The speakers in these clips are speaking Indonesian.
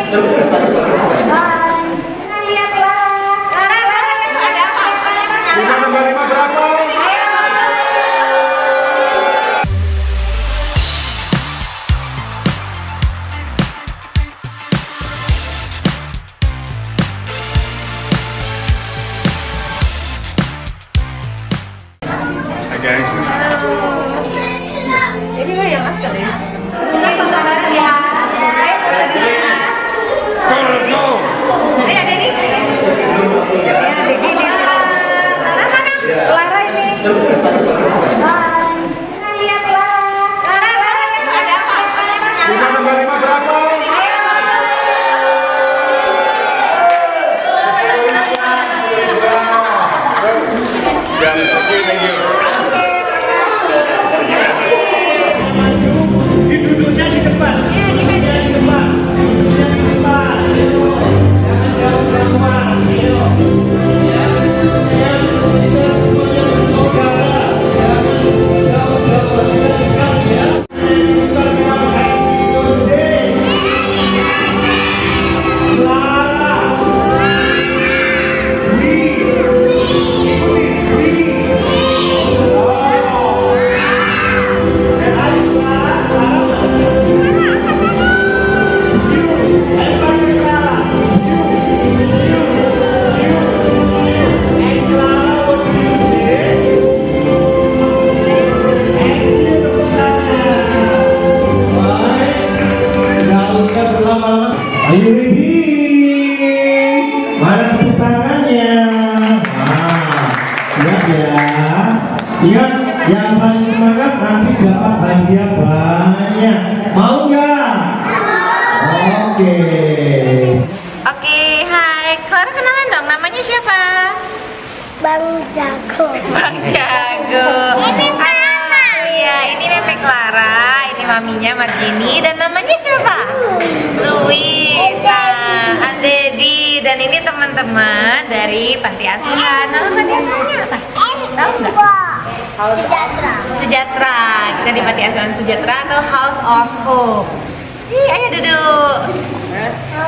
Hai guys. Ini lo ya masker ya? Ini kabar ya? Let's go. Ayo Dedi. Ya Dedi lihat. Mana? Clara ini. Hai. Lihat Clara. Clara ada apa? Rumah nomor 5 berapa? Ya, oke, thank you. Duduknya di depan. Duduknya di depan. Duduknya di depan. Ayo. Jangan jauh-jauhan. Ayo. Ya. Ya. Kita semuanya bersaudara. Jangan jauh-jauhan. Kita dekat ya. Kita pakai Tuesday. Clara. Dwi. Dwi. Oh. Dan ayo Clara. Ayo ready, mana tepuk tangannya? Ingat ya, ingat yang paling semangat nanti dapat hadiah banyak. Mau nggak? Oke. Oke, hai. Clara kenalan dong. Namanya siapa? Bang Jago. Bang Jago. Ini Mama. Iya, ini Pepe Clara. Ini maminya Margini. Dan namanya siapa? Louis. Nah, Dedi. Dan ini teman-teman dari Panti Asuhan. Nama Panti Asuhannya apa? Tahu nggak? House Sejahtera. Sejahtera. Kita di Panti Asuhan Sejahtera atau House of Hope. Ih, ayo duduk.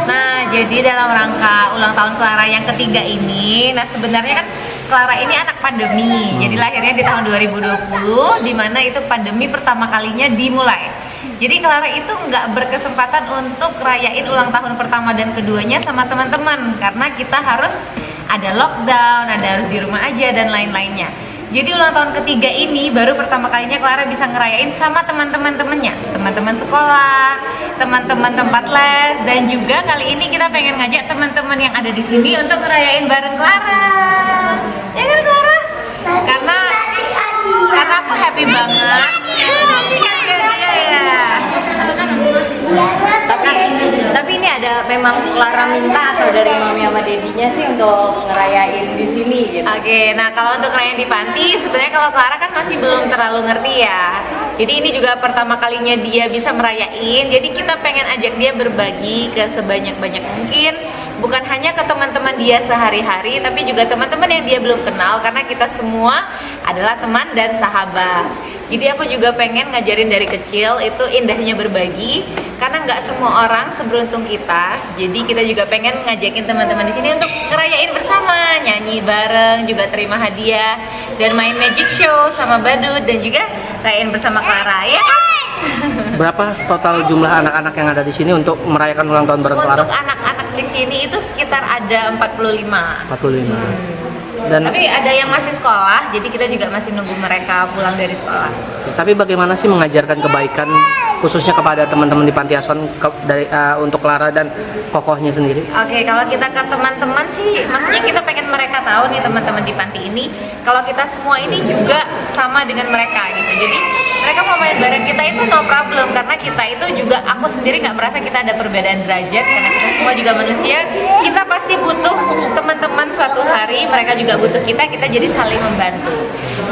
Nah, jadi dalam rangka ulang tahun Clara yang ketiga ini, nah sebenarnya kan Clara ini anak pandemi. Jadi lahirnya di tahun 2020, di mana itu pandemi pertama kalinya dimulai. Jadi Clara itu nggak berkesempatan untuk rayain ulang tahun pertama dan keduanya sama teman-teman karena kita harus ada lockdown, ada harus di rumah aja dan lain-lainnya. Jadi ulang tahun ketiga ini baru pertama kalinya Clara bisa ngerayain sama teman-temannya, teman-teman sekolah, teman-teman tempat les, dan juga kali ini kita pengen ngajak teman-teman yang ada di sini untuk ngerayain bareng Clara. Ya kan Clara? Karena aku happy banget. Happy kan ya. Tapi ini ada memang Clara minta atau dari mami sama dedinya sih untuk ngerayain di sini gitu. Oke, nah kalau untuk ngerayain di panti sebenarnya kalau Clara kan masih belum terlalu ngerti ya. Jadi ini juga pertama kalinya dia bisa merayain. Jadi kita pengen ajak dia berbagi ke sebanyak-banyak mungkin. Bukan hanya ke teman-teman dia sehari-hari, tapi juga teman-teman yang dia belum kenal karena kita semua adalah teman dan sahabat. Jadi aku juga pengen ngajarin dari kecil itu indahnya berbagi karena nggak semua orang seberuntung kita. Jadi kita juga pengen ngajakin teman-teman di sini untuk ngerayain bersama, nyanyi bareng, juga terima hadiah dan main magic show sama badut dan juga rayain bersama Clara ya. Berapa total jumlah anak-anak yang ada di sini untuk merayakan ulang tahun bareng Clara? Untuk anak-anak di sini itu sekitar ada 45. 45. Dan Tapi ada yang masih sekolah, jadi kita juga masih nunggu mereka pulang dari sekolah. tapi bagaimana sih mengajarkan kebaikan khususnya kepada teman-teman di panti asuhan untuk Clara dan kokohnya sendiri? Oke, kalau kita ke teman-teman sih, maksudnya kita pengen mereka tahu nih teman-teman di panti ini, kalau kita semua ini juga sama dengan mereka gitu. Jadi mereka mau main bareng kita itu no problem karena kita itu juga, aku sendiri nggak merasa kita ada perbedaan derajat karena kita semua juga manusia. Kita pasti butuh teman-teman suatu hari, mereka juga butuh kita jadi saling membantu.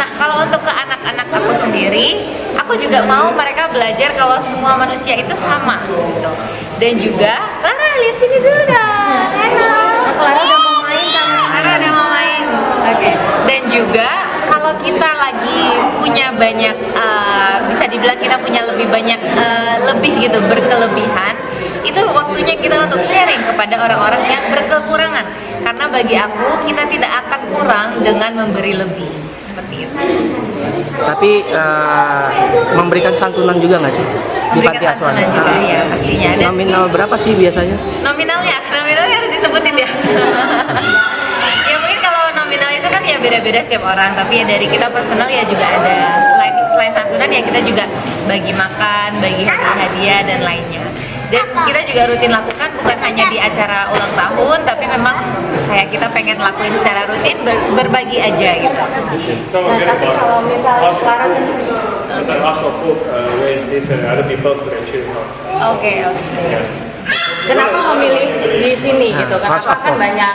Nah, kalau untuk ke anak-anak aku sendiri, aku juga mau mereka belajar kalau semua manusia itu sama gitu. Dan juga, Clara lihat sini dulu dah. Halo. Clara udah mau main kan? Clara udah mau main. Oke. Dan juga kalau kita lagi punya banyak, bisa dibilang kita punya lebih banyak lebih gitu, berkelebihan, itu waktunya kita untuk sharing kepada orang-orang yang berkekurangan. Karena bagi aku, kita tidak akan kurang dengan memberi lebih. Seperti itu. Tapi memberikan santunan juga nggak sih di panti Memberikan asuhan? santunan juga, ya pastinya. Dan Nominal berapa sih biasanya? nominalnya harus disebutin ya. Ya mungkin kalau nominal itu kan ya beda-beda setiap orang, tapi ya dari kita personal ya juga ada. Selain santunan ya kita juga bagi makan, bagi hadiah dan lainnya. Dan kita juga rutin lakukan bukan hanya di acara ulang tahun, tapi memang kayak kita pengen lakuin secara rutin, berbagi aja gitu. Don't forget Tapi about kalau misal Clara sendiri, the House of Hope raise this other people to actually help. oke. Kenapa memilih di sini Nah, gitu? House Kenapa of kan Hope. banyak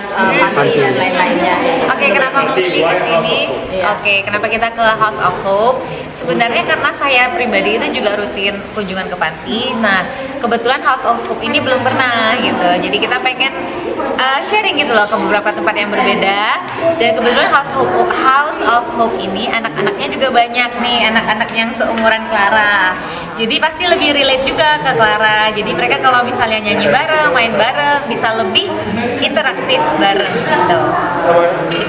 panti dan lain-lainnya? Oke, kenapa memilih ke sini? Oke, kenapa kita ke House of Hope? Sebenarnya karena saya pribadi itu juga rutin kunjungan ke panti. Nah, kebetulan House of Hope ini belum pernah gitu. Jadi kita pengen sharing gitu loh ke beberapa tempat yang berbeda. Dan kebetulan House of Hope ini anak-anaknya juga banyak nih, anak-anak yang seumuran Clara. Jadi pasti lebih relate juga ke Clara. Jadi mereka kalau misalnya nyanyi bareng, main bareng, bisa lebih interaktif bareng gitu.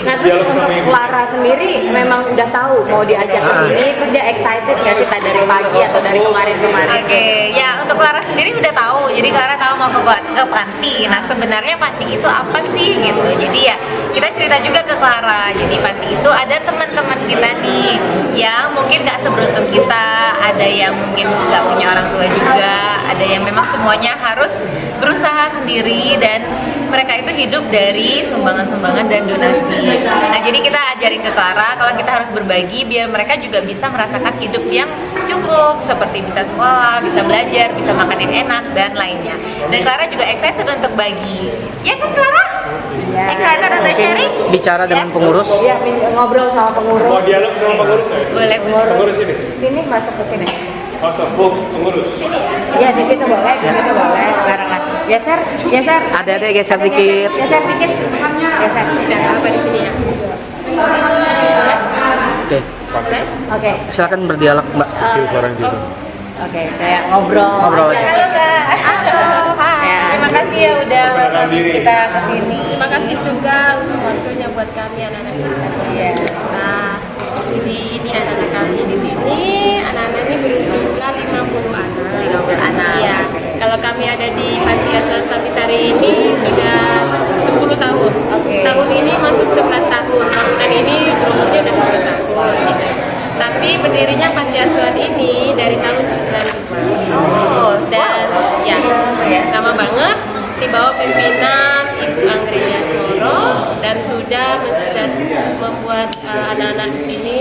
Nah terus untuk Clara sendiri memang udah tahu mau diajak ke sini, terus dia excited nggak sih dari pagi atau dari kemarin-kemarin? Oke, ya untuk Clara sendiri udah tahu. Jadi Clara tahu mau ke panti. Nah sebenarnya panti itu apa sih gitu. Jadi ya kita cerita juga ke Clara. Jadi panti itu ada teman-teman kita nih yang mungkin nggak seberuntung kita. Ada yang mungkin nggak punya orang tua juga. Ada yang memang semuanya harus berusaha sendiri dan mereka itu hidup dari sumbangan-sumbangan dan donasi. Nah jadi kita ajarin ke Clara kalau kita harus berbagi biar mereka juga bisa merasakan hidup yang cukup, seperti bisa sekolah, bisa belajar, bisa makan yang enak dan lainnya. Dan Clara juga excited untuk bagi. Ya kan Clara? Ya. Excited untuk sharing? Bicara dengan pengurus. Iya, ngobrol sama pengurus. Mau dialog sama pengurus nggak? Boleh. Pengurus ini. Sini masuk ke sini. House of Hope pengurus. Iya di situ boleh, di situ boleh. Barengan. Geser, geser. Ada geser dikit. Geser dikit. Geser. Dan apa di sini ya? Oke, Oke. silakan berdialog Mbak. Kecil suara gitu. Oke, kayak ngobrol. Ngobrol aja. aja. Halo Kak. Halo, hai. Ya. Terima kasih ya udah welcome diri. kita ke sini. Terima kasih juga untuk waktunya buat kami anak-anak kita. Iya. Nah, jadi ini anak-anak kami di sini, anak-anak ini berjumlah 50 anak. 50 anak. Iya. Kalau kami ada di Panti Asuhan Sampisari ini sudah 10 tahun. Oke. Tahun ini masuk 11 tahun. Tahunan ini umurnya udah 10 tahun. Tapi berdirinya Panti Asuhan ini dari tahun 95. Oh, Dan ya, lama banget di bawah pimpinan Ibu Anggriya Smoro dan sudah membuat anak-anak di sini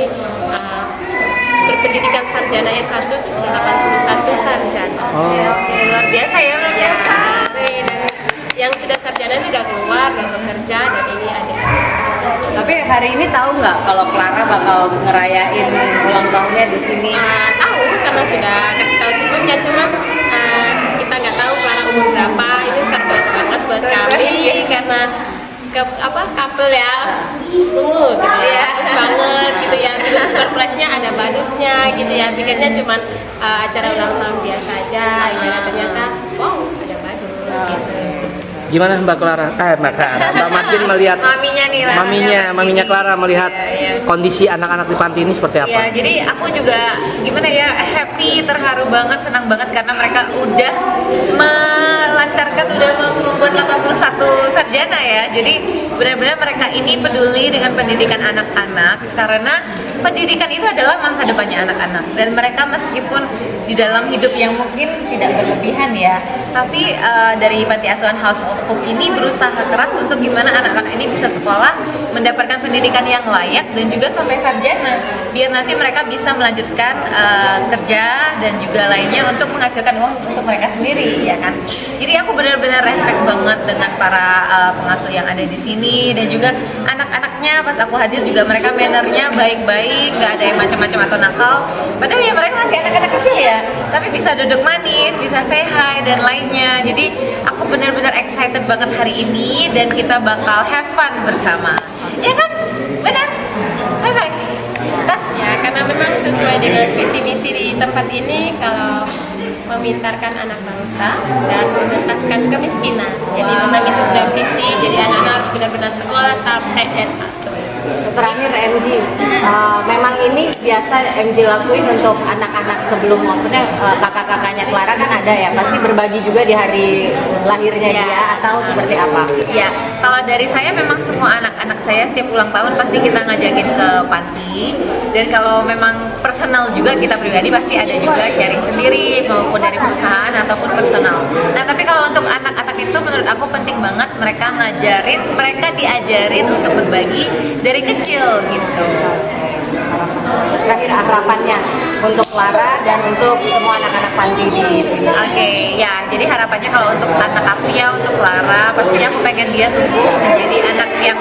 berpendidikan sarjana S1 itu sudah 81 sarjana. Oke, luar biasa ya, luar Ya, biasa. dan yang sudah sarjana itu sudah keluar dan bekerja dan ini ada. Tapi hari ini tahu nggak kalau Clara bakal ngerayain ulang tahunnya di sini? Tahu karena sudah kasih tahu sebelumnya, cuma kita nggak tahu Clara umur berapa. Ini surprise banget buat kami karena couple ya, tunggu gitu ya, bagus banget gitu ya. Terus surprise-nya ada badutnya gitu ya. Pikirnya cuma acara ulang tahun biasa aja, ya ternyata wow ada badut. Gitu. Gimana Mbak Clara? Mbak Martin melihat Maminya nih, maminya Clara melihat Iya. kondisi anak-anak di panti ini seperti apa? Ya, jadi aku juga gimana ya, happy, terharu banget, senang banget karena mereka udah melancarkan, udah membuat 81 sarjana ya. Jadi benar-benar mereka ini peduli dengan pendidikan anak-anak karena pendidikan itu adalah masa depannya anak-anak dan mereka meskipun di dalam hidup yang mungkin tidak berlebihan ya, tapi dari Panti Asuhan House of Hope ini berusaha keras untuk gimana anak-anak ini bisa sekolah, mendapatkan pendidikan yang layak dan juga sampai sarjana, biar nanti mereka bisa melanjutkan kerja dan juga lainnya untuk menghasilkan uang untuk mereka sendiri ya kan. Jadi aku benar-benar respect banget dengan para pengasuh yang ada di sini dan juga anak-anaknya. Pas aku hadir juga mereka mannernya baik-baik, nggak ada yang macam-macam atau nakal. Padahal ya mereka masih anak-anak kecil ya, tapi bisa duduk manis, bisa say hi dan lainnya. Jadi aku benar-benar excited banget hari ini dan kita bakal have fun bersama. Ya kan? Benar? Bye-bye. Tas. Ya, karena memang sesuai dengan visi misi di tempat ini, kalau memintarkan anak bangsa dan menuntaskan kemiskinan. Jadi memang itu sudah visi, jadi anak-anak harus benar-benar sekolah sampai S1. Terakhir MG, memang ini biasa MG lakuin untuk anak-anak sebelum, maksudnya kakak-kakaknya Clara kan ada ya, pasti berbagi juga di hari lahirnya Iya. dia atau seperti apa? Ya, kalau dari saya memang semua anak-anak saya setiap ulang tahun pasti kita ngajakin ke panti. Dan kalau memang personal juga kita pribadi pasti ada juga sharing sendiri maupun dari perusahaan ataupun personal. Nah, tapi kalau untuk anak-anak itu menurut aku penting banget mereka diajarin untuk berbagi dari kecil gitu. Terakhir harapannya untuk Clara dan untuk semua anak-anak panti di sini. Oke, ya, jadi harapannya kalau untuk anak aku ya, untuk Clara, pastinya aku pengen dia tumbuh menjadi anak yang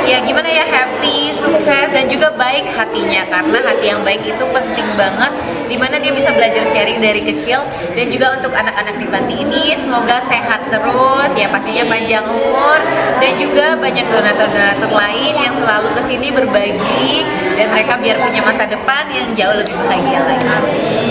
ya gimana ya, happy, sukses, dan juga baik hatinya. Karena hati yang baik itu penting banget, dimana dia bisa belajar sharing dari kecil. Dan juga untuk anak-anak di panti ini, semoga sehat terus, ya pastinya panjang umur. Dan juga banyak donatur-donatur lain yang selalu kesini berbagi, dan mereka biar punya masa depan yang jauh lebih bahagia lagi.